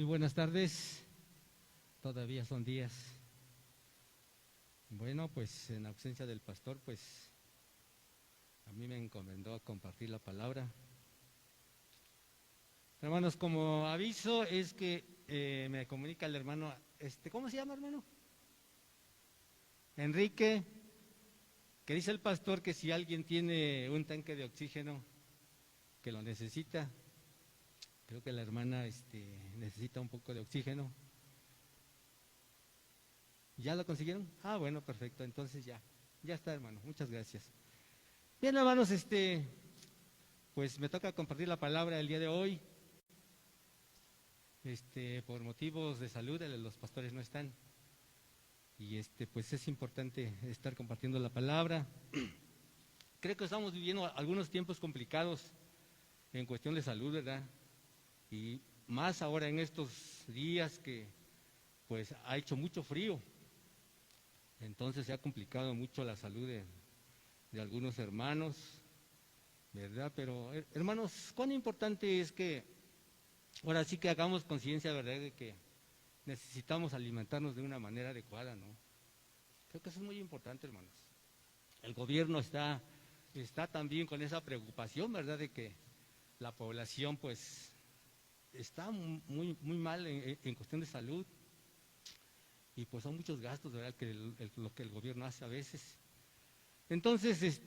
buenas tardes, todavía son días. Bueno, pues en ausencia del pastor, pues a mí me encomendó a compartir la palabra. Hermanos, como aviso es que me comunica el hermano, ¿cómo se llama, hermano? Enrique, que dice el pastor que si alguien tiene un tanque de oxígeno que lo necesita, creo que la hermana necesita un poco de oxígeno. ¿Ya lo consiguieron? Ah, bueno, perfecto, entonces ya está, hermano, muchas gracias. Bien, hermanos, pues me toca compartir la palabra el día de hoy. Por motivos de salud, los pastores no están. Y pues es importante estar compartiendo la palabra. Creo que estamos viviendo algunos tiempos complicados en cuestión de salud, ¿verdad? Y más ahora en estos días que pues ha hecho mucho frío. Entonces se ha complicado mucho la salud de algunos hermanos, ¿verdad? Pero hermanos, cuán importante es que ahora sí que hagamos conciencia, ¿verdad?, de que necesitamos alimentarnos de una manera adecuada, ¿no? Creo que eso es muy importante, hermanos. El gobierno está también con esa preocupación, ¿verdad?, de que la población pues está muy mal en cuestión de salud. Y pues son muchos gastos, ¿verdad?, lo que el gobierno hace a veces. Entonces,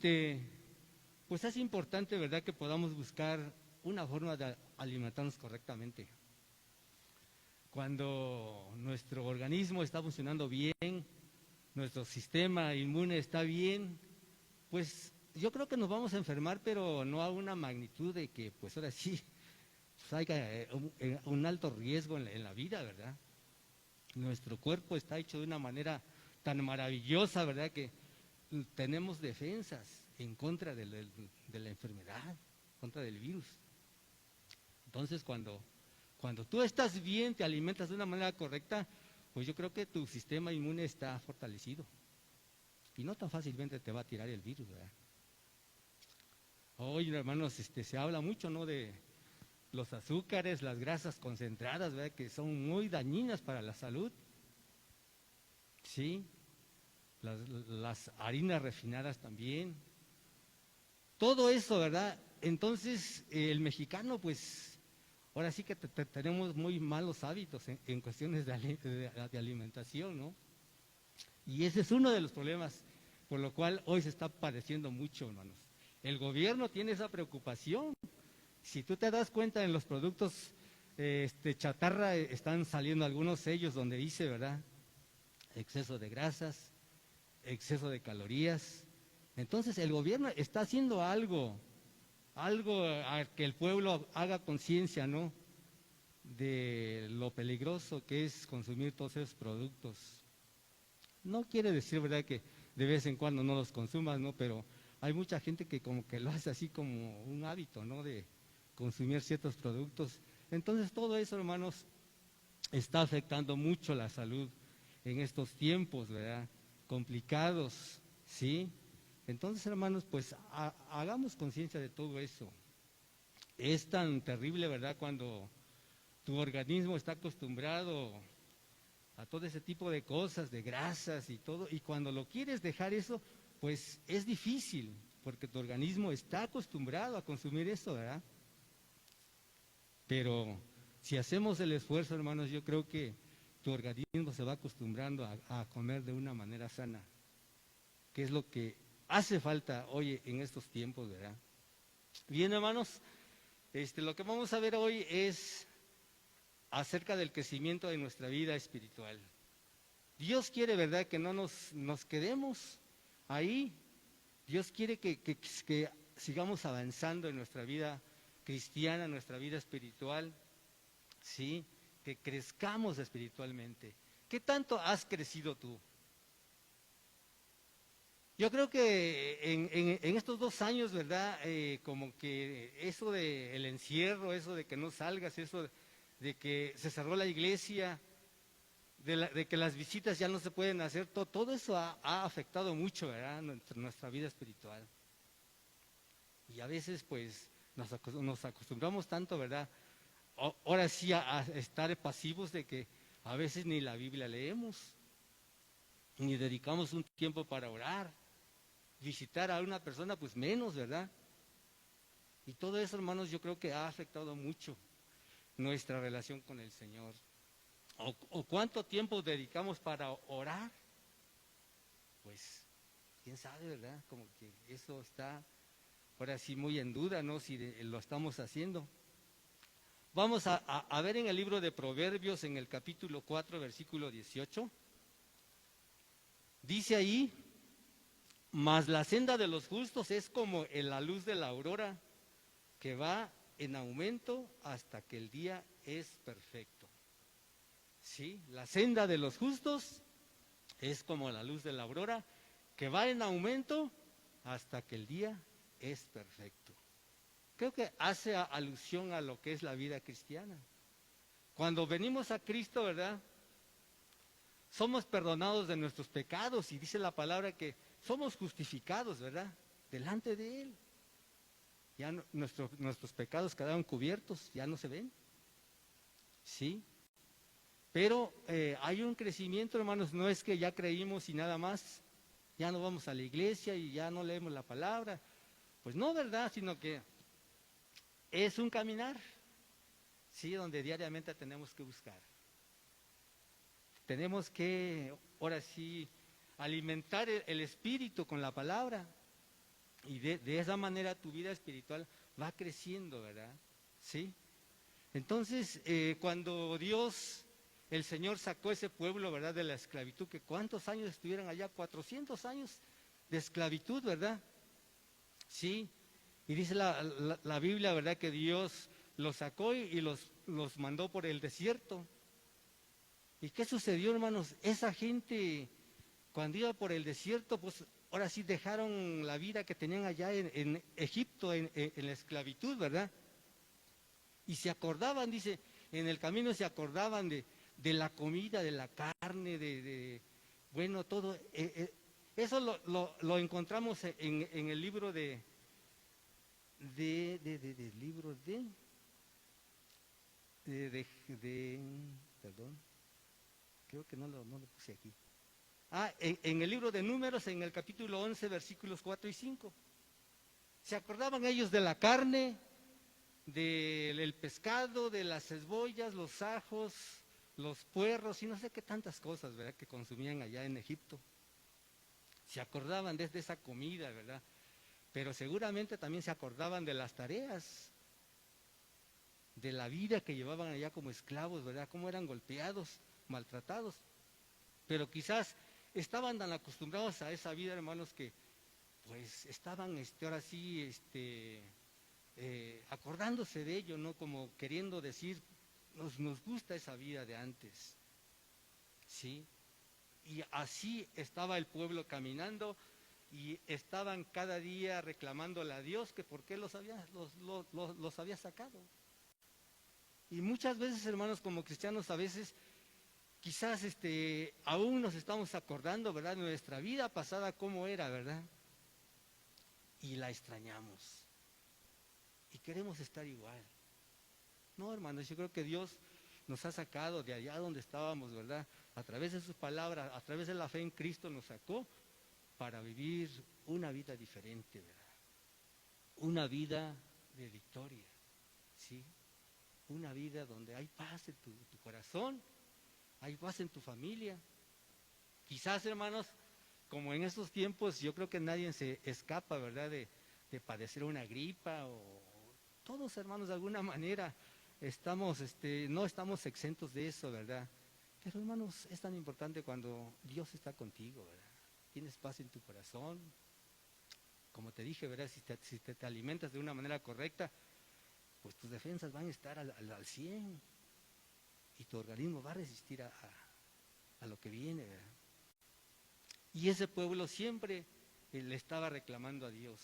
pues es importante, ¿verdad?, que podamos buscar una forma de alimentarnos correctamente. Cuando nuestro organismo está funcionando bien, nuestro sistema inmune está bien, pues yo creo que nos vamos a enfermar, pero no a una magnitud de que pues ahora sí pues haya un alto riesgo en la vida, ¿verdad? Nuestro cuerpo está hecho de una manera tan maravillosa, ¿verdad?, que tenemos defensas en contra de la enfermedad, en contra del virus. Entonces, cuando tú estás bien, te alimentas de una manera correcta, pues yo creo que tu sistema inmune está fortalecido. Y no tan fácilmente te va a tirar el virus, ¿verdad? Hoy, hermanos, se habla mucho, ¿no?, de los azúcares, las grasas concentradas, ¿verdad?, que son muy dañinas para la salud. Sí, las harinas refinadas también. Todo eso, ¿verdad? Entonces, el mexicano, pues, ahora sí que tenemos muy malos hábitos en cuestiones de alimentación, ¿no? Y ese es uno de los problemas, por lo cual hoy se está padeciendo mucho, hermanos. El gobierno tiene esa preocupación. Si tú te das cuenta, en los productos chatarra están saliendo algunos sellos donde dice, ¿verdad?, exceso de grasas, exceso de calorías. Entonces el gobierno está haciendo algo a que el pueblo haga conciencia, ¿no?, de lo peligroso que es consumir todos esos productos. No quiere decir, ¿verdad?, que de vez en cuando no los consumas, ¿no?, pero hay mucha gente que como que lo hace así como un hábito, ¿no?, de consumir ciertos productos. Entonces todo eso, hermanos, está afectando mucho la salud en estos tiempos, ¿verdad?, complicados, ¿sí? Entonces, hermanos, pues hagamos conciencia de todo eso. Es tan terrible, ¿verdad?, cuando tu organismo está acostumbrado a todo ese tipo de cosas, de grasas y todo, y cuando lo quieres dejar eso, pues es difícil, porque tu organismo está acostumbrado a consumir eso, ¿verdad? Pero si hacemos el esfuerzo, hermanos, yo creo que tu organismo se va acostumbrando a comer de una manera sana, que es lo que hace falta hoy en estos tiempos, ¿verdad? Bien, hermanos, lo que vamos a ver hoy es acerca del crecimiento de nuestra vida espiritual. Dios quiere, ¿verdad?, que no nos quedemos ahí. Dios quiere que sigamos avanzando en nuestra vida cristiana, en nuestra vida espiritual, ¿sí?, que crezcamos espiritualmente. ¿Qué tanto has crecido tú? Yo creo que en estos 2 años, ¿verdad?, como que eso del encierro, eso de que no salgas, eso de que se cerró la iglesia, de que las visitas ya no se pueden hacer, todo eso ha afectado mucho, ¿verdad?, nuestra vida espiritual. Y a veces pues nos acostumbramos tanto, ¿verdad?, ahora sí a estar pasivos de que a veces ni la Biblia leemos, ni dedicamos un tiempo para orar, visitar a una persona, pues menos, ¿verdad? Y todo eso, hermanos, yo creo que ha afectado mucho nuestra relación con el Señor. O cuánto tiempo dedicamos para orar, pues quién sabe, ¿verdad? Como que eso está ahora sí muy en duda, ¿no? Si lo estamos haciendo. Vamos a ver en el libro de Proverbios, en el capítulo 4, versículo 18. Dice ahí, mas la senda de los justos es como en la luz de la aurora, que va en aumento hasta que el día es perfecto. Sí, la senda de los justos es como la luz de la aurora, que va en aumento hasta que el día es perfecto. Creo que hace alusión a lo que es la vida cristiana. Cuando venimos a Cristo, ¿verdad? Somos perdonados de nuestros pecados y dice la palabra que somos justificados, ¿verdad? Delante de Él. Ya nuestros pecados quedaron cubiertos, ya no se ven. Sí. Pero hay un crecimiento, hermanos, no es que ya creímos y nada más, ya no vamos a la iglesia y ya no leemos la palabra. Pues no, ¿verdad? Sino que es un caminar, sí, donde diariamente tenemos que buscar. Tenemos que, ahora sí, alimentar el espíritu con la palabra. Y de esa manera tu vida espiritual va creciendo, ¿verdad? ¿Sí? Entonces, cuando Dios, el Señor sacó ese pueblo, ¿verdad? De la esclavitud, que ¿cuántos años estuvieron allá? 400 años de esclavitud, ¿verdad? Sí. Y dice la Biblia, ¿verdad? Que Dios los sacó y los mandó por el desierto. ¿Y qué sucedió, hermanos? Esa gente, cuando iba por el desierto, pues ahora sí dejaron la vida que tenían allá en Egipto, en la esclavitud, ¿verdad? Y se acordaban, dice, en el camino se acordaban de la comida, de la carne, bueno, todo. Eso lo encontramos en el libro libro perdón, creo que no lo puse aquí. En el libro de Números, en el capítulo 11, versículos 4 y 5. Se acordaban ellos de la carne, del pescado, de las cebollas, los ajos, los puerros y no sé qué tantas cosas, ¿verdad?, que consumían allá en Egipto. Se acordaban de esa comida, ¿verdad? Pero seguramente también se acordaban de las tareas, de la vida que llevaban allá como esclavos, ¿verdad? Cómo eran golpeados, maltratados. Pero quizás estaban tan acostumbrados a esa vida, hermanos, que pues estaban ahora sí acordándose de ello, ¿no? Como queriendo decir, nos gusta esa vida de antes, ¿sí? Y así estaba el pueblo caminando y estaban cada día reclamándole a Dios que por qué los había sacado. Y muchas veces, hermanos, como cristianos, a veces quizás aún nos estamos acordando, ¿verdad?, de nuestra vida pasada, cómo era, ¿verdad? Y la extrañamos. Y queremos estar igual. No, hermanos, yo creo que Dios nos ha sacado de allá donde estábamos, ¿verdad? A través de sus palabras, a través de la fe en Cristo nos sacó para vivir una vida diferente, ¿verdad? Una vida de victoria, ¿sí? Una vida donde hay paz en tu corazón, hay paz en tu familia. Quizás, hermanos, como en estos tiempos, yo creo que nadie se escapa, ¿verdad?, de padecer una gripa o todos, hermanos, de alguna manera no estamos exentos de eso, ¿verdad? Pero, hermanos, es tan importante cuando Dios está contigo, ¿verdad? Tienes paz en tu corazón. Como te dije, ¿verdad? Si te alimentas de una manera correcta, pues tus defensas van a estar al 100 y tu organismo va a resistir a lo que viene, ¿verdad? Y ese pueblo siempre le estaba reclamando a Dios.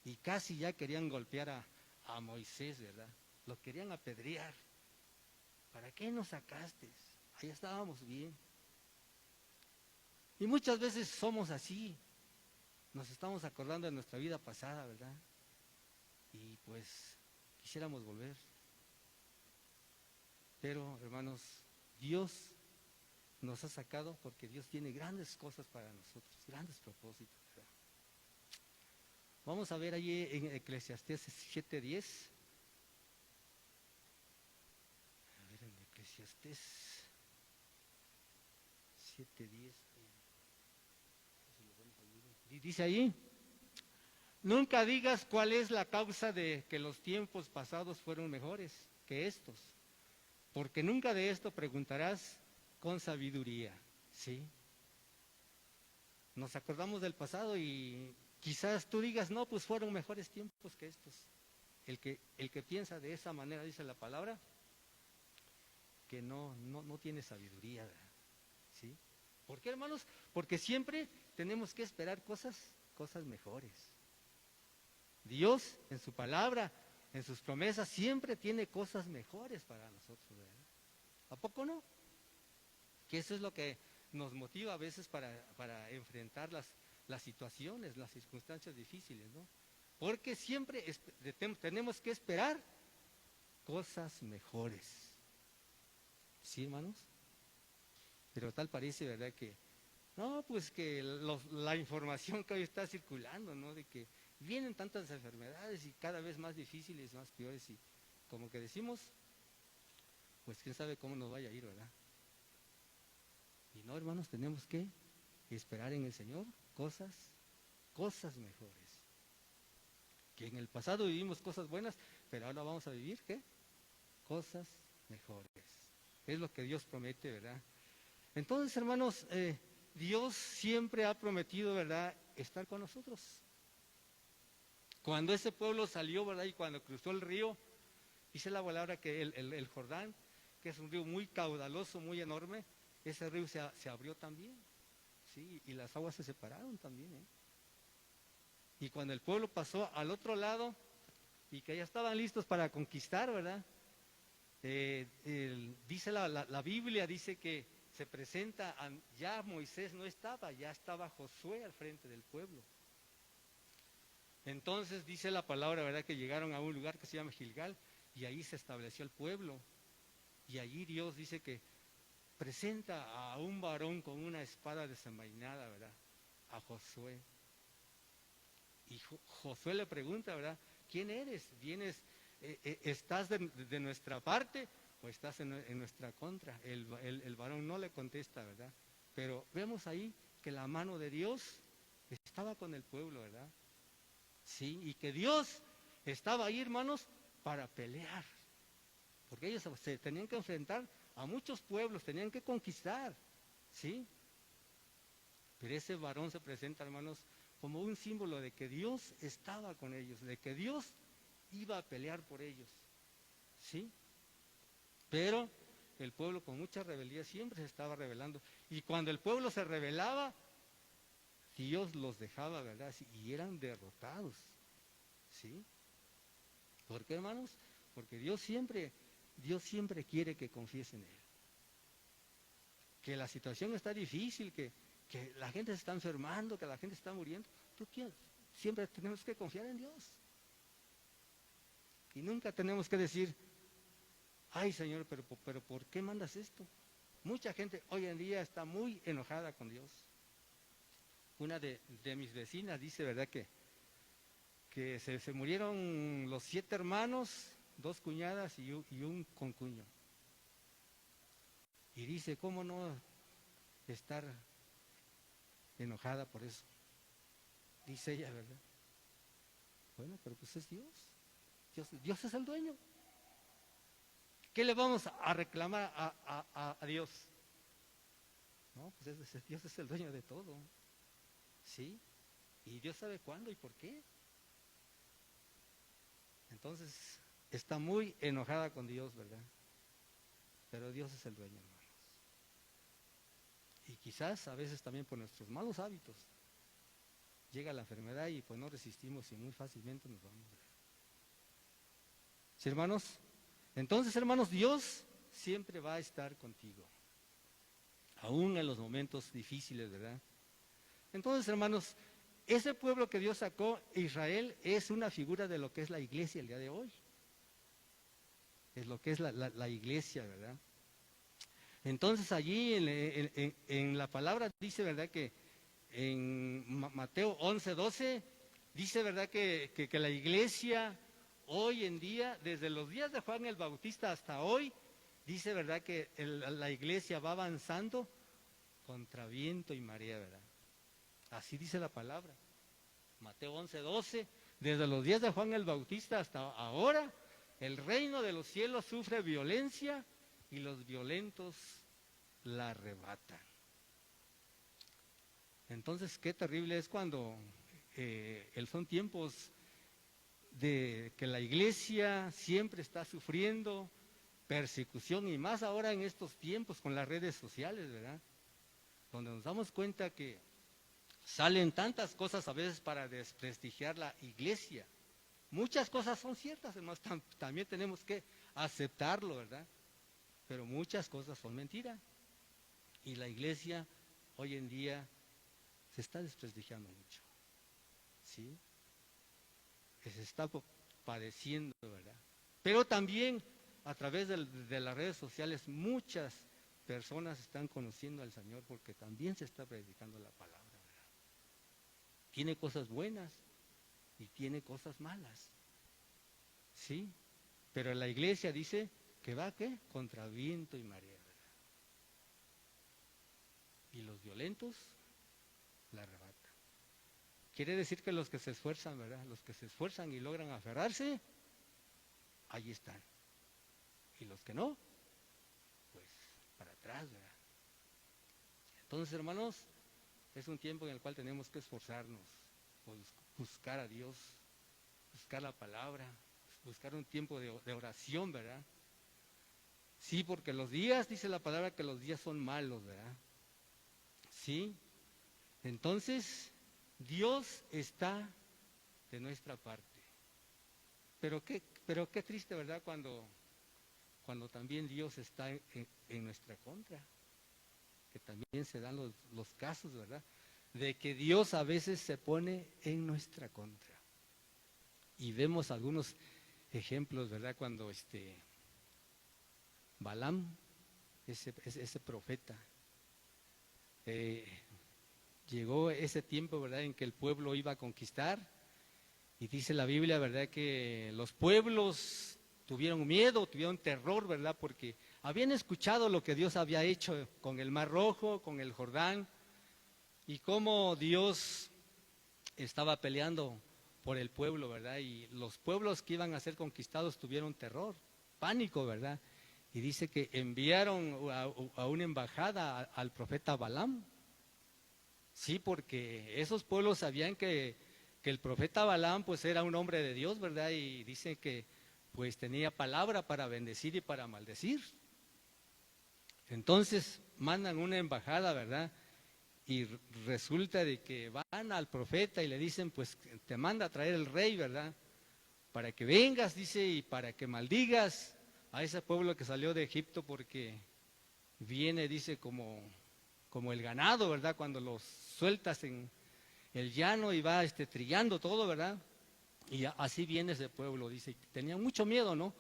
Y casi ya querían golpear a Moisés, ¿verdad? Lo querían apedrear. ¿Para qué nos sacaste? Allá estábamos bien. Y muchas veces somos así. Nos estamos acordando de nuestra vida pasada, ¿verdad? Y pues quisiéramos volver. Pero, hermanos, Dios nos ha sacado porque Dios tiene grandes cosas para nosotros, grandes propósitos, ¿verdad? Vamos a ver allí en Eclesiastés 7:10. A ver, en Eclesiastés 7:10. Y dice ahí: nunca digas cuál es la causa de que los tiempos pasados fueron mejores que estos, porque nunca de esto preguntarás con sabiduría, ¿sí? Nos acordamos del pasado y quizás tú digas, no, pues fueron mejores tiempos que estos. El que piensa de esa manera, dice la palabra, que no tiene sabiduría, ¿verdad? ¿Sí? ¿Por qué, hermanos? Porque siempre tenemos que esperar cosas mejores. Dios, en su palabra, en sus promesas, siempre tiene cosas mejores para nosotros, ¿verdad? ¿A poco no? Que eso es lo que nos motiva a veces para enfrentar las situaciones, las circunstancias difíciles, ¿no? Porque siempre tenemos que esperar cosas mejores. ¿Sí, hermanos? Pero tal parece, ¿verdad? Que, no, pues que la información que hoy está circulando, ¿no? De que vienen tantas enfermedades y cada vez más difíciles, más peores, y como que decimos, pues quién sabe cómo nos vaya a ir, ¿verdad? Y no, hermanos, tenemos que esperar en el Señor cosas mejores. Que en el pasado vivimos cosas buenas, pero ahora vamos a vivir, ¿qué? Cosas mejores. Es lo que Dios promete, ¿verdad? Entonces, hermanos, Dios siempre ha prometido, ¿verdad?, estar con nosotros. Cuando ese pueblo salió, ¿verdad?, y cuando cruzó el río, dice la palabra que el Jordán, que es un río muy caudaloso, muy enorme, ese río se abrió también, ¿sí? Y las aguas se separaron también, ¿eh? Y cuando el pueblo pasó al otro lado y que ya estaban listos para conquistar, ¿verdad? Dice la Biblia, dice que se presenta, ya Moisés no estaba, ya estaba Josué al frente del pueblo. Entonces dice la palabra, ¿verdad?, que llegaron a un lugar que se llama Gilgal y ahí se estableció el pueblo. Y allí Dios dice que presenta a un varón con una espada desenvainada, ¿verdad?, a Josué. Y Josué le pregunta, ¿verdad?, ¿quién eres? ¿Estás de nuestra parte o estás en nuestra contra? El varón no le contesta, ¿verdad? Pero vemos ahí que la mano de Dios estaba con el pueblo, ¿verdad? Sí, y que Dios estaba ahí, hermanos, para pelear. Porque ellos se tenían que enfrentar a muchos pueblos, tenían que conquistar, ¿sí? Pero ese varón se presenta, hermanos, como un símbolo de que Dios estaba con ellos, de que Dios iba a pelear por ellos, ¿sí? Pero el pueblo con mucha rebeldía siempre se estaba rebelando. Y cuando el pueblo se rebelaba, Dios los dejaba, ¿verdad? Y eran derrotados, ¿sí? ¿Por qué, hermanos? Porque Dios siempre quiere que confíes en Él. Que la situación está difícil, que la gente se está enfermando, que la gente está muriendo. Siempre tenemos que confiar en Dios. Y nunca tenemos que decir, ay, Señor, pero ¿por qué mandas esto? Mucha gente hoy en día está muy enojada con Dios. Una de mis vecinas dice, ¿verdad?, que se murieron los 7 hermanos, 2 cuñadas y un concuño. Y dice, ¿cómo no estar enojada por eso? Dice ella, ¿verdad? Bueno, pero pues es Dios. Dios es el dueño. ¿Qué le vamos a reclamar a Dios? No, pues Dios es el dueño de todo, ¿sí? Y Dios sabe cuándo y por qué. Entonces, está muy enojada con Dios, ¿verdad? Pero Dios es el dueño, hermanos. Y quizás a veces también por nuestros malos hábitos llega la enfermedad y pues no resistimos y muy fácilmente nos vamos. ¿Sí, hermanos? Entonces, hermanos, Dios siempre va a estar contigo, aún en los momentos difíciles, ¿verdad? Entonces, hermanos, ese pueblo que Dios sacó, Israel, es una figura de lo que es la iglesia el día de hoy. es lo que es la iglesia, ¿verdad? Entonces allí en la palabra dice, ¿verdad? Que en Mateo 11:12 dice, ¿verdad? Que la iglesia hoy en día, desde los días de Juan el Bautista hasta hoy, dice, ¿verdad? Que la iglesia va avanzando contra viento y marea, ¿verdad? Así dice la palabra. Mateo 11:12, desde los días de Juan el Bautista hasta ahora, el reino de los cielos sufre violencia y los violentos la arrebatan. Entonces, qué terrible es cuando son tiempos de que la iglesia siempre está sufriendo persecución, y más ahora en estos tiempos con las redes sociales, ¿verdad? Donde nos damos cuenta que salen tantas cosas a veces para desprestigiar la iglesia. Muchas cosas son ciertas, hermanos, también tenemos que aceptarlo, ¿verdad? Pero muchas cosas son mentiras. Y la iglesia hoy en día se está desprestigiando mucho, ¿sí? Se está padeciendo, ¿verdad? Pero también a través de las redes sociales muchas personas están conociendo al Señor porque también se está predicando la palabra, ¿verdad? Tiene cosas buenas y tiene cosas malas, ¿sí? Pero la iglesia dice que va, ¿qué? Contra viento y marea, ¿verdad? Y los violentos la arrebatan. Quiere decir que los que se esfuerzan, ¿verdad? Los que se esfuerzan y logran aferrarse, allí están. Y los que no, pues para atrás, ¿verdad? Entonces, hermanos, es un tiempo en el cual tenemos que esforzarnos, buscar a Dios, buscar la palabra, buscar un tiempo de oración, ¿verdad? Sí, porque los días, dice la palabra, que los días son malos, ¿verdad? Sí. Entonces, Dios está de nuestra parte. Pero qué triste, ¿verdad? Cuando también Dios está en nuestra contra. Que también se dan los casos, ¿verdad? De que Dios a veces se pone en nuestra contra. Y vemos algunos ejemplos, ¿verdad? Cuando Balaam, ese profeta, llegó ese tiempo, ¿verdad?, en que el pueblo iba a conquistar, y dice la Biblia, ¿verdad?, que los pueblos tuvieron miedo, tuvieron terror, ¿verdad?, porque habían escuchado lo que Dios había hecho con el Mar Rojo, con el Jordán, y cómo Dios estaba peleando por el pueblo, ¿verdad? Y los pueblos que iban a ser conquistados tuvieron terror, pánico, ¿verdad? Y dice que enviaron a una embajada al profeta Balaam. Sí, porque esos pueblos sabían que el profeta Balaam pues era un hombre de Dios, ¿verdad? Y dice que pues tenía palabra para bendecir y para maldecir. Entonces mandan una embajada, ¿verdad? Y resulta de que van al profeta y le dicen, pues te manda a traer el rey, ¿verdad? Para que vengas, dice, y para que maldigas a ese pueblo que salió de Egipto, porque viene, dice, como el ganado, ¿verdad? Cuando los sueltas en el llano y va trillando todo, ¿verdad? Y así viene ese pueblo, dice, tenía mucho miedo, ¿no?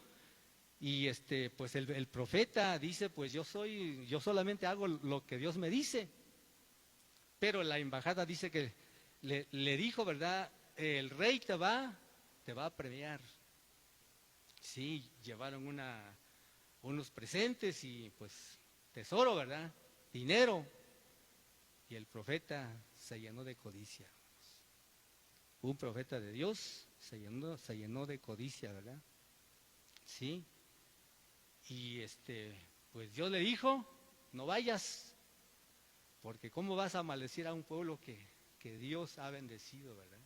Y pues el profeta dice, pues yo solamente hago lo que Dios me dice. Pero la embajada dice que le dijo, ¿verdad? El rey te va a premiar. Sí, llevaron unos presentes y pues tesoro, ¿verdad? Dinero. Y el profeta se llenó de codicia. Un profeta de Dios se llenó de codicia, ¿verdad? Sí. Y pues Dios le dijo, no vayas, porque ¿cómo vas a maldecir a un pueblo que Dios ha bendecido, ¿verdad?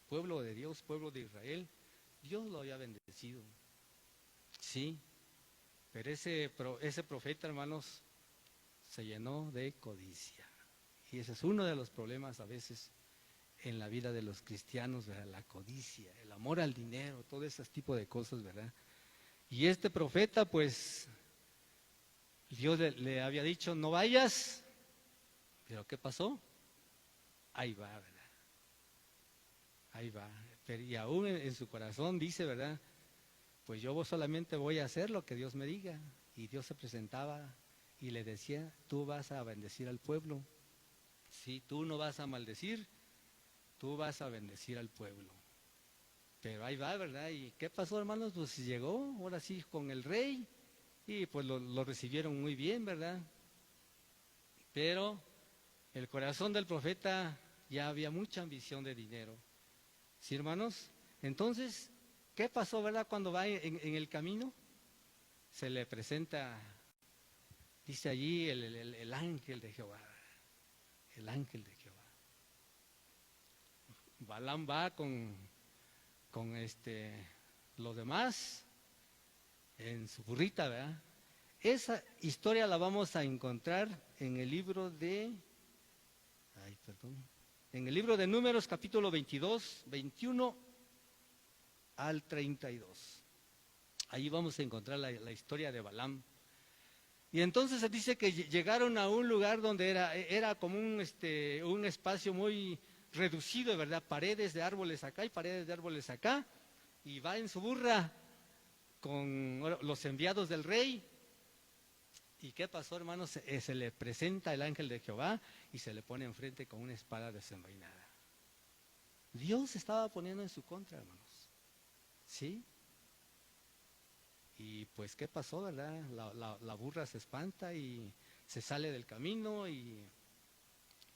Pueblo de Dios, pueblo de Israel, Dios lo había bendecido. Sí, pero ese profeta, hermanos, se llenó de codicia. Y ese es uno de los problemas a veces en la vida de los cristianos, ¿verdad? La codicia, el amor al dinero, todo ese tipo de cosas, ¿verdad? Y este profeta, pues, Dios le había dicho, no vayas, pero ¿qué pasó? Ahí va, ¿verdad? Ahí va. Pero, y aún en su corazón dice, ¿verdad? pues yo solamente voy a hacer lo que Dios me diga. Y Dios se presentaba y le decía, tú vas a bendecir al pueblo. Sí, tú no vas a maldecir, tú vas a bendecir al pueblo. Pero ahí va, ¿verdad? ¿Y qué pasó, hermanos? Pues llegó, ahora sí, con el rey, y pues lo recibieron muy bien, ¿verdad? Pero el corazón del profeta ya había mucha ambición de dinero. ¿Sí, hermanos? Entonces, ¿qué pasó, verdad? Cuando va en el camino, se le presenta, dice allí, el ángel de Jehová, el ángel de Jehová. Balaam va con los demás en su burrita, ¿verdad? Esa historia la vamos a encontrar en el libro de, en el libro de Números, capítulo 22, 21 al 32. Ahí vamos a encontrar la historia de Balaam. Y entonces se dice que llegaron a un lugar donde era como un espacio muy reducido, ¿verdad? Paredes de árboles acá y paredes de árboles acá. Y va en su burra con los enviados del rey. ¿Y qué pasó, hermanos? Se le presenta el ángel de Jehová y se le pone enfrente con una espada desenvainada. Dios estaba poniendo en su contra, hermanos. ¿Sí? Y pues, ¿qué pasó, verdad? La burra se espanta y se sale del camino y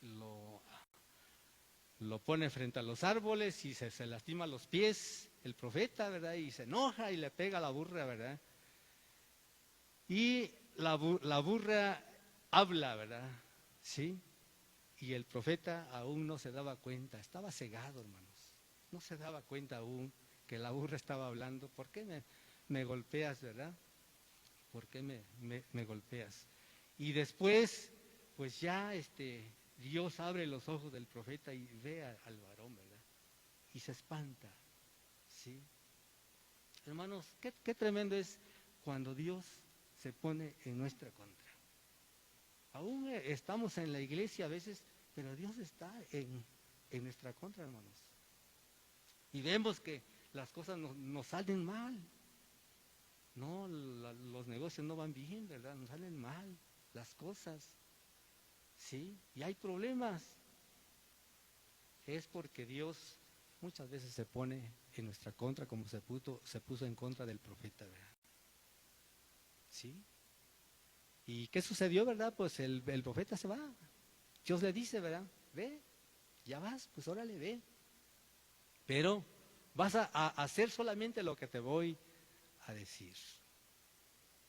lo pone frente a los árboles y se lastima los pies el profeta, ¿verdad? Y se enoja y le pega a la burra, ¿verdad? Y la burra habla, ¿verdad? ¿Sí? Y el profeta aún no se daba cuenta, estaba cegado, hermanos. No se daba cuenta aún que la burra estaba hablando. ¿Por qué me golpeas, verdad? ¿Por qué me golpeas? Y después, pues ya Dios abre los ojos del profeta y ve al varón, ¿verdad? Y se espanta, ¿sí? Hermanos, qué tremendo es cuando Dios se pone en nuestra contra. Aún estamos en la iglesia a veces, pero Dios está en nuestra contra, hermanos. Y vemos que las cosas nos salen mal. No, los negocios no van bien, ¿verdad? Nos salen mal las cosas. ¿Sí? Y hay problemas. Es porque Dios muchas veces se pone en nuestra contra, como se puso en contra del profeta, ¿verdad? ¿Sí? ¿Y qué sucedió, verdad? Pues el profeta se va. Dios le dice, ¿verdad? Ve, ya vas, pues órale, ve. Pero vas a hacer solamente lo que te voy a decir.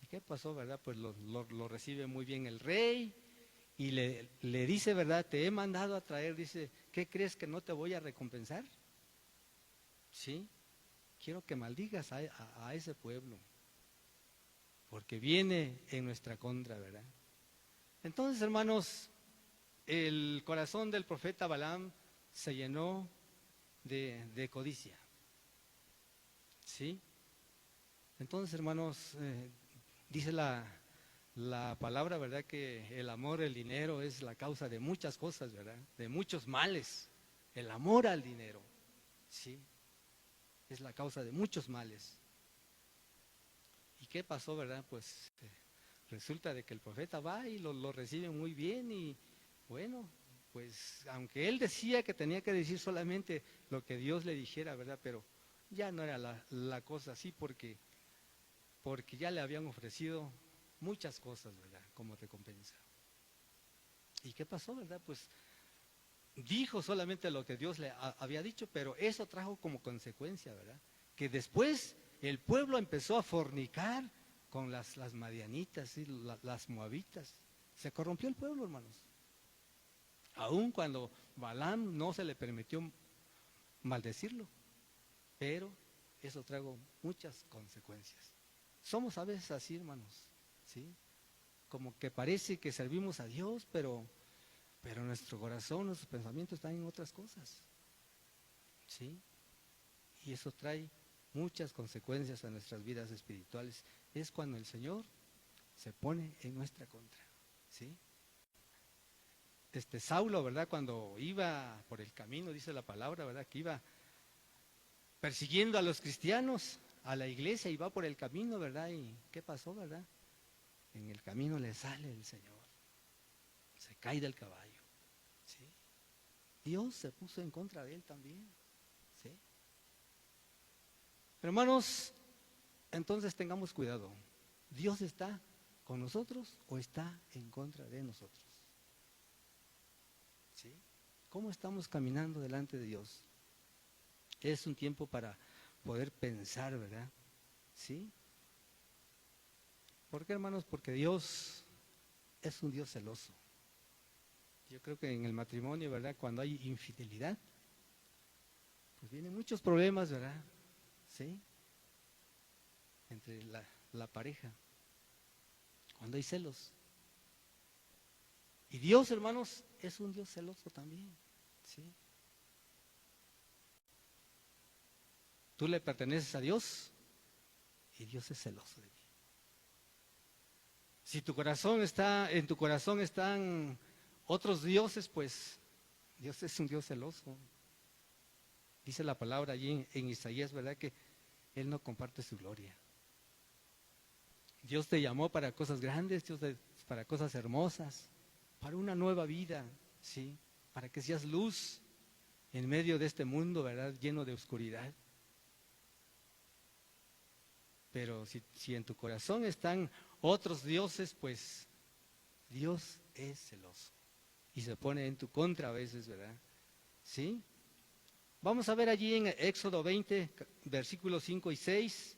¿Y qué pasó, verdad? Pues lo recibe muy bien el rey y le dice, ¿verdad? Te he mandado a traer, dice, ¿qué crees que no te voy a recompensar? ¿Sí? Quiero que maldigas a ese pueblo, porque viene en nuestra contra, ¿verdad? Entonces, hermanos, el corazón del profeta Balaam se llenó de codicia. ¿Sí? Entonces, hermanos, dice la palabra, ¿verdad? Que el amor, el dinero es la causa de muchas cosas, ¿verdad? De muchos males. El amor al dinero, ¿sí? Es la causa de muchos males. ¿Y qué pasó, verdad? Pues resulta de que el profeta va y lo recibe muy bien y bueno, pues aunque él decía que tenía que decir solamente lo que Dios le dijera, ¿verdad? Pero ya no era la cosa así porque ya le habían ofrecido muchas cosas, ¿verdad? Como recompensa. ¿Y qué pasó, verdad? Pues dijo solamente lo que Dios le había dicho, pero eso trajo como consecuencia, ¿verdad? Que después el pueblo empezó a fornicar con las madianitas, ¿sí? Las moabitas. Se corrompió el pueblo, hermanos. Aun cuando Balaam no se le permitió maldecirlo, pero eso trajo muchas consecuencias. Somos a veces así, hermanos, ¿sí? Como que parece que servimos a Dios, pero nuestro corazón, nuestros pensamientos están en otras cosas, ¿sí? Y eso trae muchas consecuencias a nuestras vidas espirituales. Es cuando el Señor se pone en nuestra contra, ¿sí? Saulo, ¿verdad? Cuando iba por el camino, dice la palabra, ¿verdad? Que iba persiguiendo a los cristianos, a la iglesia y va por el camino, ¿verdad? ¿Y qué pasó, verdad? En el camino le sale el Señor, se cae del caballo, ¿sí? Dios se puso en contra de él también, ¿sí? Hermanos, entonces tengamos cuidado. ¿Dios está con nosotros o está en contra de nosotros? ¿Sí? ¿Cómo estamos caminando delante de Dios? Es un tiempo para poder pensar, ¿verdad? ¿Sí? ¿Por qué, hermanos? Porque Dios es un Dios celoso. Yo creo que en el matrimonio, ¿verdad? Cuando hay infidelidad, pues vienen muchos problemas, ¿verdad? ¿Sí? Entre la pareja. Cuando hay celos. Y Dios, hermanos, es un Dios celoso también. ¿Sí? Tú le perteneces a Dios y Dios es celoso de ti. Si en tu corazón están otros dioses, pues Dios es un Dios celoso. Dice la palabra allí en Isaías, ¿verdad? Que Él no comparte su gloria. Dios te llamó para cosas grandes, para cosas hermosas, para una nueva vida, ¿sí? Para que seas luz en medio de este mundo, ¿verdad? Lleno de oscuridad. Pero si en tu corazón están otros dioses, pues Dios es celoso y se pone en tu contra a veces, ¿verdad? ¿Sí? Vamos a ver allí en Éxodo 20, versículos 5 y 6.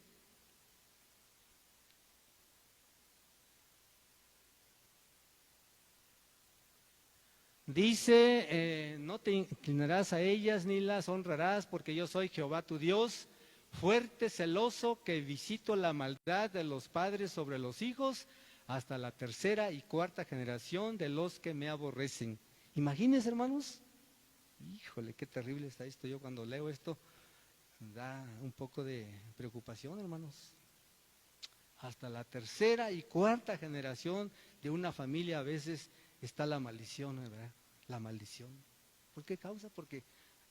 Dice, no te inclinarás a ellas ni las honrarás, porque yo soy Jehová tu Dios, fuerte, celoso, que visito la maldad de los padres sobre los hijos, hasta la tercera y cuarta generación de los que me aborrecen. Imagínense, hermanos, híjole, qué terrible está esto. Yo cuando leo esto, da un poco de preocupación, hermanos. Hasta la tercera y cuarta generación de una familia a veces está la maldición, ¿verdad? La maldición. ¿Por qué causa? Porque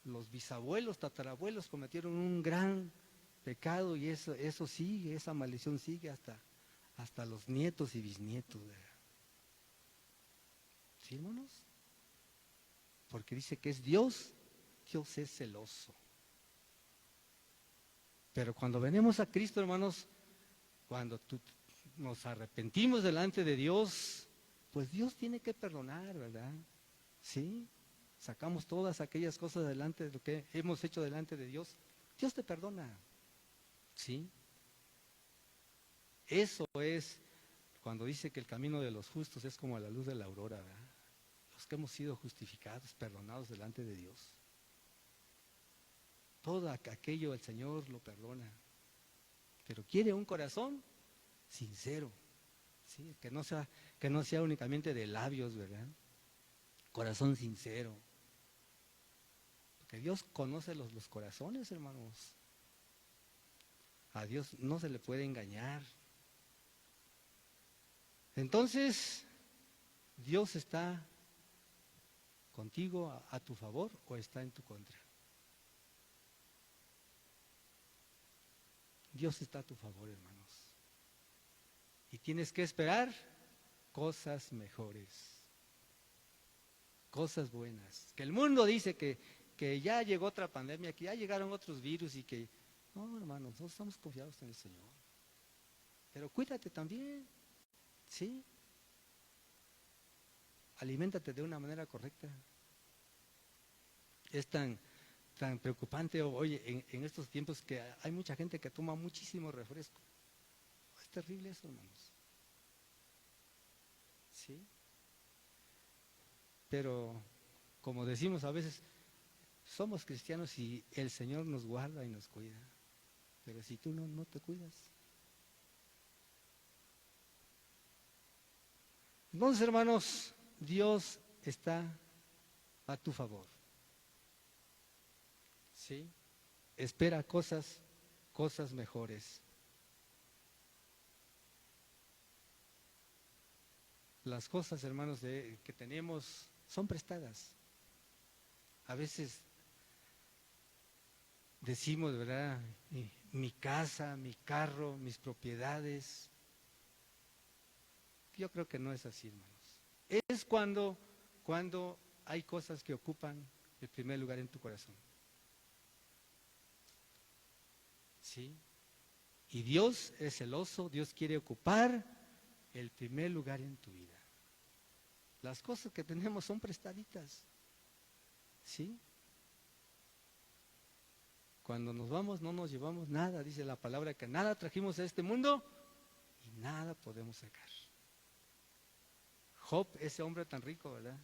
los bisabuelos, tatarabuelos cometieron un gran pecado y eso sigue, esa maldición sigue hasta los nietos y bisnietos, ¿verdad? ¿Sí, hermanos? Porque dice que es Dios, Dios es celoso. Pero cuando venimos a Cristo, hermanos, cuando nos arrepentimos delante de Dios, pues Dios tiene que perdonar, ¿verdad? ¿Sí? Sacamos todas aquellas cosas delante de lo que hemos hecho delante de Dios. Dios te perdona. ¿Sí? Eso es cuando dice que el camino de los justos es como la luz de la aurora, ¿verdad? Los que hemos sido justificados, perdonados delante de Dios. Todo aquello el Señor lo perdona. Pero quiere un corazón sincero, ¿sí? Que no sea únicamente de labios, ¿verdad? Corazón sincero. Porque Dios conoce los corazones, hermanos. A Dios no se le puede engañar. Entonces, ¿Dios está contigo a tu favor o está en tu contra? Dios está a tu favor, hermanos. Y tienes que esperar cosas mejores, cosas buenas. Que el mundo dice que ya llegó otra pandemia, que ya llegaron otros virus y que... No, hermanos, nosotros estamos confiados en el Señor. Pero cuídate también, ¿sí? Aliméntate de una manera correcta. Es tan preocupante hoy en estos tiempos que hay mucha gente que toma muchísimo refresco. Es terrible eso, hermanos. ¿Sí? Pero, como decimos a veces, somos cristianos y el Señor nos guarda y nos cuida. Pero si tú no te cuidas. Entonces, hermanos, Dios está a tu favor. ¿Sí? Espera cosas mejores. Las cosas, hermanos, que tenemos son prestadas. A veces decimos, ¿verdad? Mi casa, mi carro, mis propiedades. Yo creo que no es así, hermanos. Es cuando hay cosas que ocupan el primer lugar en tu corazón. ¿Sí? Y Dios es celoso, Dios quiere ocupar el primer lugar en tu vida. Las cosas que tenemos son prestaditas. ¿Sí? Cuando nos vamos no nos llevamos nada, dice la palabra, que nada trajimos a este mundo y nada podemos sacar. Job, ese hombre tan rico, ¿verdad?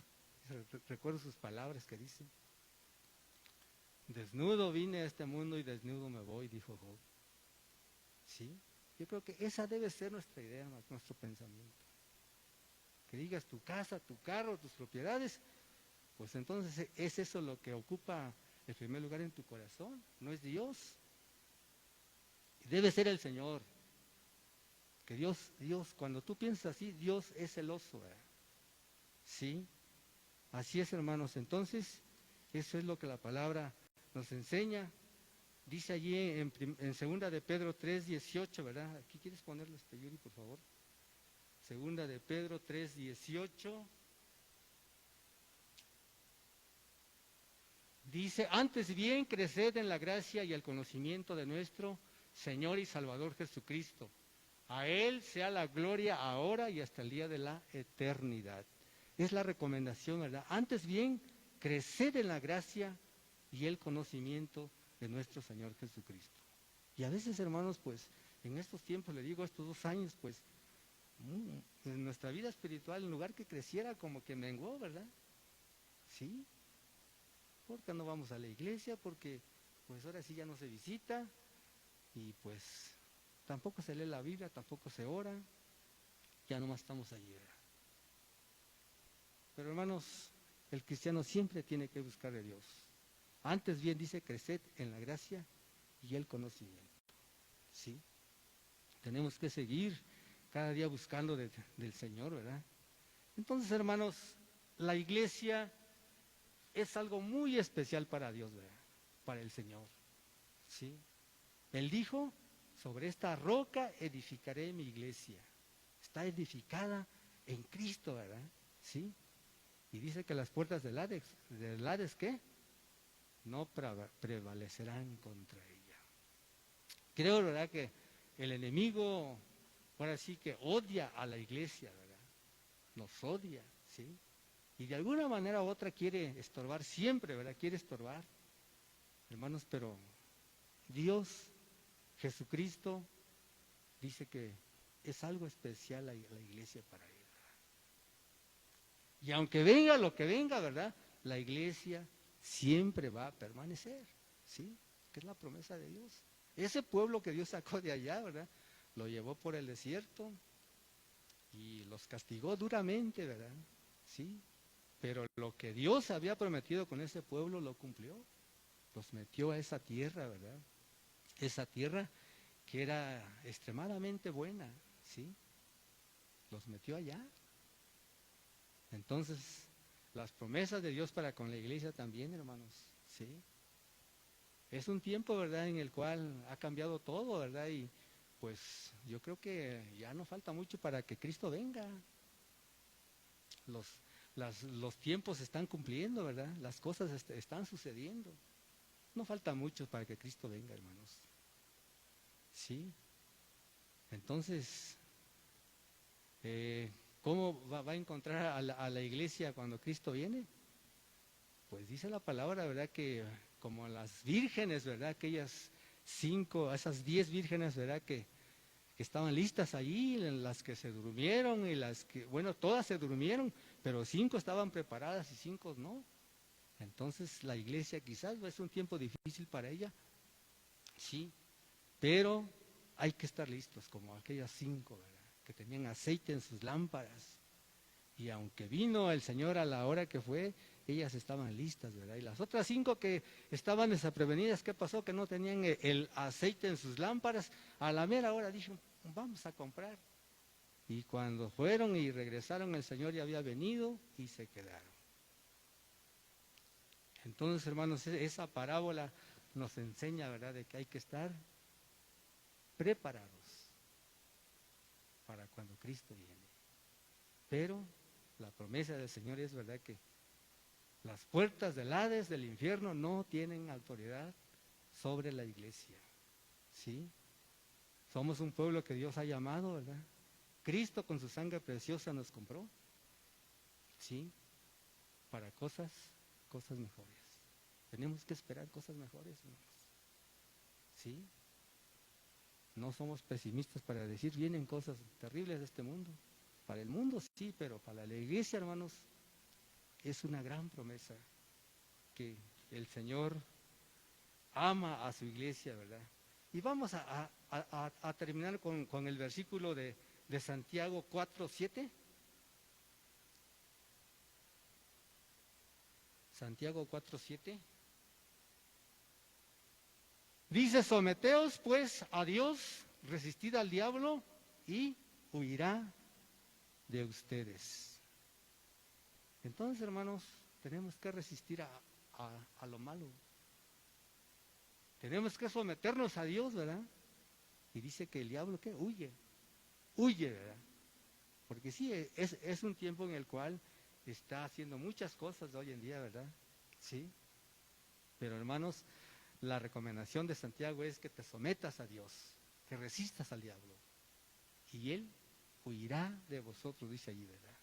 Recuerdo sus palabras que dice: desnudo vine a este mundo y desnudo me voy, dijo Job. ¿Sí? Yo creo que esa debe ser nuestra idea, nuestro pensamiento. Que digas tu casa, tu carro, tus propiedades, pues entonces es eso lo que ocupa el primer lugar en tu corazón, no es Dios. Debe ser el Señor. Que Dios, cuando tú piensas así, Dios es celoso, ¿verdad? ¿Sí? Así es, hermanos. Entonces, eso es lo que la palabra nos enseña. Dice allí en 2 de Pedro 3:18, ¿verdad? Aquí quieres ponerlo, Yuri, por favor. 2 de Pedro 3:18. Dice: antes bien, creced en la gracia y el conocimiento de nuestro Señor y Salvador Jesucristo. A Él sea la gloria ahora y hasta el día de la eternidad. Es la recomendación, ¿verdad? Antes bien, creced en la gracia y el conocimiento de nuestro Señor Jesucristo. Y a veces, hermanos, pues, en estos tiempos, le digo, estos 2 años, pues, en nuestra vida espiritual, en lugar que creciera, como que menguó, ¿verdad? ¿Sí? Porque no vamos a la iglesia, porque, pues, ahora sí ya no se visita, y pues, tampoco se lee la Biblia, tampoco se ora, ya nomás estamos allí, ¿verdad? Pero, hermanos, el cristiano siempre tiene que buscar a Dios. Antes bien dice: creced en la gracia y el conocimiento. ¿Sí? Tenemos que seguir cada día buscando del Señor, ¿verdad? Entonces, hermanos, la iglesia es algo muy especial para Dios, ¿verdad? Para el Señor. ¿Sí? Él dijo: sobre esta roca edificaré mi iglesia. Está edificada en Cristo, ¿verdad? ¿Sí? Y dice que las puertas del Hades, ¿qué? No prevalecerán contra ella. Creo, ¿verdad?, que el enemigo, ahora sí que odia a la iglesia, ¿verdad? Nos odia, ¿sí? Y de alguna manera u otra quiere estorbar siempre, ¿verdad? Quiere estorbar, hermanos, pero Dios, Jesucristo, dice que es algo especial la iglesia para Él, ¿verdad? Y aunque venga lo que venga, ¿verdad?, la iglesia siempre va a permanecer, ¿sí? Que es la promesa de Dios. Ese pueblo que Dios sacó de allá, ¿verdad?, lo llevó por el desierto y los castigó duramente, ¿verdad? Sí, pero lo que Dios había prometido con ese pueblo lo cumplió. Los metió a esa tierra, ¿verdad? Esa tierra que era extremadamente buena, ¿sí? Los metió allá. Entonces, las promesas de Dios para con la iglesia también, hermanos, ¿sí? Es un tiempo, ¿verdad?, en el cual ha cambiado todo, ¿verdad? Y pues yo creo que ya no falta mucho para que Cristo venga. Los tiempos se están cumpliendo, ¿verdad? Las cosas están sucediendo. No falta mucho para que Cristo venga, hermanos. ¿Sí? Entonces, ¿cómo va a encontrar a la iglesia cuando Cristo viene? Pues dice la palabra, ¿verdad?, que como las vírgenes, ¿verdad?, aquellas 5, esas 10 vírgenes, ¿verdad?, que estaban listas allí, las que se durmieron y las que, bueno, todas se durmieron, pero 5 estaban preparadas y 5 no. Entonces la iglesia quizás es un tiempo difícil para ella, sí, pero hay que estar listos como aquellas 5, ¿verdad?, que tenían aceite en sus lámparas. Y aunque vino el Señor a la hora que fue, ellas estaban listas, ¿verdad? Y las otras 5 que estaban desaprevenidas, ¿qué pasó? Que no tenían el aceite en sus lámparas. A la mera hora dijeron: vamos a comprar. Y cuando fueron y regresaron, el Señor ya había venido y se quedaron. Entonces, hermanos, esa parábola nos enseña, ¿verdad?, de que hay que estar preparados para cuando Cristo viene. Pero la promesa del Señor es, ¿verdad?, que las puertas del Hades, del infierno, no tienen autoridad sobre la iglesia. ¿Sí? Somos un pueblo que Dios ha llamado, ¿verdad? Cristo con su sangre preciosa nos compró. ¿Sí? Para cosas mejores. Tenemos que esperar cosas mejores, hermanos. ¿Sí? No somos pesimistas para decir vienen cosas terribles de este mundo. Para el mundo sí, pero para la iglesia, hermanos, es una gran promesa que el Señor ama a su iglesia, ¿verdad? Y vamos a terminar con el versículo de Santiago 4:7. Santiago 4:7. Dice, someteos pues a Dios, resistid al diablo y huirá de ustedes. Entonces, hermanos, tenemos que resistir a lo malo. Tenemos que someternos a Dios, ¿verdad? Y dice que el diablo, ¿qué? Huye, ¿verdad? Porque sí, es un tiempo en el cual está haciendo muchas cosas hoy en día, ¿verdad? Sí. Pero, hermanos, la recomendación de Santiago es que te sometas a Dios, que resistas al diablo. Y él huirá de vosotros, dice allí, ¿verdad?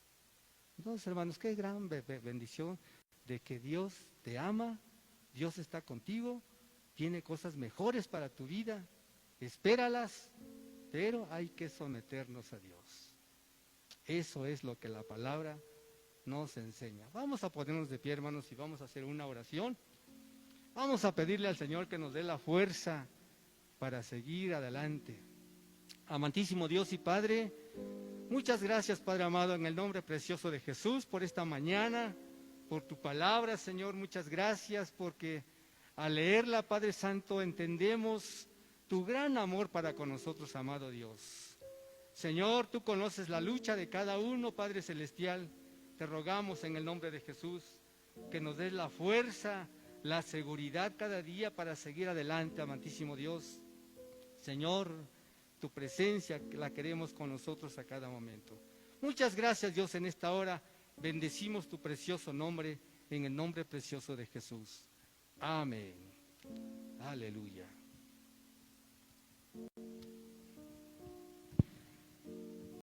Entonces, hermanos, qué gran bendición de que Dios te ama, Dios está contigo, tiene cosas mejores para tu vida, espéralas, pero hay que someternos a Dios. Eso es lo que la palabra nos enseña. Vamos a ponernos de pie, hermanos, y vamos a hacer una oración. Vamos a pedirle al Señor que nos dé la fuerza para seguir adelante. Amantísimo Dios y Padre, muchas gracias, Padre amado, en el nombre precioso de Jesús, por esta mañana, por tu palabra, Señor. Muchas gracias porque al leerla, Padre Santo, entendemos tu gran amor para con nosotros, amado Dios. Señor, tú conoces la lucha de cada uno, Padre Celestial. Te rogamos en el nombre de Jesús que nos des la fuerza, la seguridad cada día para seguir adelante, amantísimo Dios. Señor, tu presencia la queremos con nosotros a cada momento. Muchas gracias, Dios, en esta hora. Bendecimos tu precioso nombre en el nombre precioso de Jesús. Amén. Aleluya.